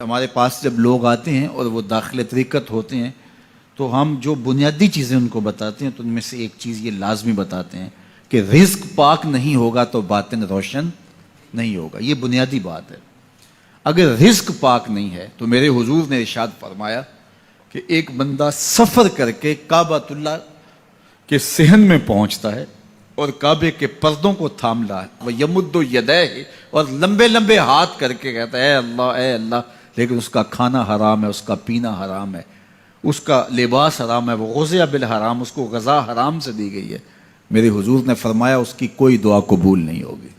ہمارے پاس جب لوگ آتے ہیں اور وہ داخل طریقت ہوتے ہیں تو ہم جو بنیادی چیزیں ان کو بتاتے ہیں تو ان میں سے ایک چیز یہ لازمی بتاتے ہیں کہ رزق پاک نہیں ہوگا تو باطن روشن نہیں ہوگا. یہ بنیادی بات ہے. اگر رزق پاک نہیں ہے تو میرے حضور نے ارشاد فرمایا کہ ایک بندہ سفر کر کے کعبۃ اللہ کے صحن میں پہنچتا ہے اور کعبے کے پردوں کو تھام لا ہے وہ یمد یدیہ اور لمبے لمبے ہاتھ کر کے کہتا ہے اے اللہ, لیکن اس کا کھانا حرام ہے, اس کا پینا حرام ہے, اس کا لباس حرام ہے, وہ غزیہ بالحرام, اس کو غذا حرام سے دی گئی ہے. میرے حضور نے فرمایا اس کی کوئی دعا قبول نہیں ہوگی.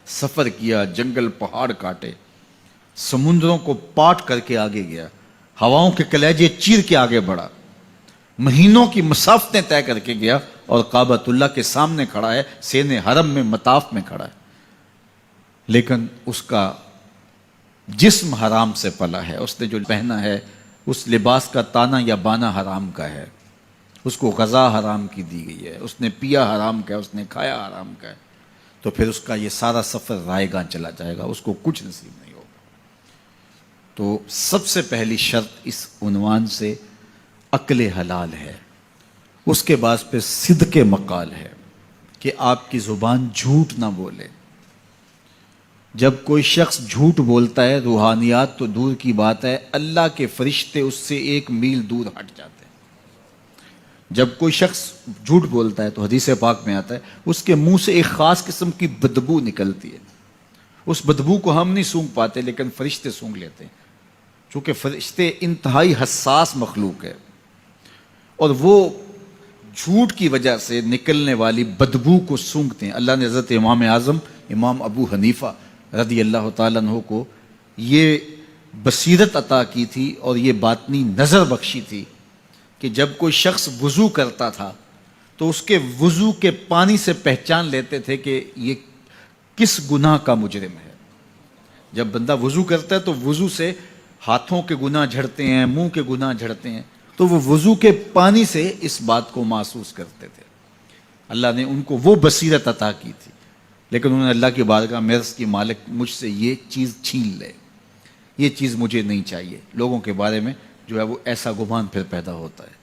سفر کیا, جنگل پہاڑ کاٹے, سمندروں کو پاٹ کر کے آگے گیا, ہواؤں کے کلیجے چیر کے آگے بڑھا, مہینوں کی مسافتیں طے کر کے گیا اور کعبۃ اللہ کے سامنے کھڑا ہے, سین حرم میں مطاف میں کھڑا ہے, لیکن اس کا جسم حرام سے پلا ہے. اس نے جو پہنا ہے اس لباس کا تانا یا بانا حرام کا ہے, اس کو غذا حرام کی دی گئی ہے, اس نے پیا حرام کا ہے, اس نے کھایا حرام کا ہے, تو پھر اس کا یہ سارا سفر رائے گاں چلا جائے گا, اس کو کچھ نصیب نہیں ہوگا. تو سب سے پہلی شرط اس عنوان سے عقل حلال ہے. اس کے بعد پھر صدق مقال ہے کہ آپ کی زبان جھوٹ نہ بولے. جب کوئی شخص جھوٹ بولتا ہے روحانیات تو دور کی بات ہے, اللہ کے فرشتے اس سے 1 میل دور ہٹ جاتے ہیں. جب کوئی شخص جھوٹ بولتا ہے تو حدیث پاک میں آتا ہے اس کے منہ سے ایک خاص قسم کی بدبو نکلتی ہے. اس بدبو کو ہم نہیں سونگھ پاتے لیکن فرشتے سونگھ لیتے ہیں, چونکہ فرشتے انتہائی حساس مخلوق ہے اور وہ جھوٹ کی وجہ سے نکلنے والی بدبو کو سونگھتے ہیں. اللہ نے حضرت امام اعظم امام ابو حنیفہ رضی اللہ تعالیٰ عنہ کو یہ بصیرت عطا کی تھی اور یہ باطنی نظر بخشی تھی کہ جب کوئی شخص وضو کرتا تھا تو اس کے وضو کے پانی سے پہچان لیتے تھے کہ یہ کس گناہ کا مجرم ہے. جب بندہ وضو کرتا ہے تو وضو سے ہاتھوں کے گناہ جھڑتے ہیں, منہ کے گناہ جھڑتے ہیں, تو وہ وضو کے پانی سے اس بات کو محسوس کرتے تھے. اللہ نے ان کو وہ بصیرت عطا کی تھی, لیکن انہوں نے اللہ کی بارگاہ میں عرض کی مالک مجھ سے یہ چیز چھین لے, یہ چیز مجھے نہیں چاہیے. لوگوں کے بارے میں جو ہے وہ ایسا گمان پھر پیدا ہوتا ہے.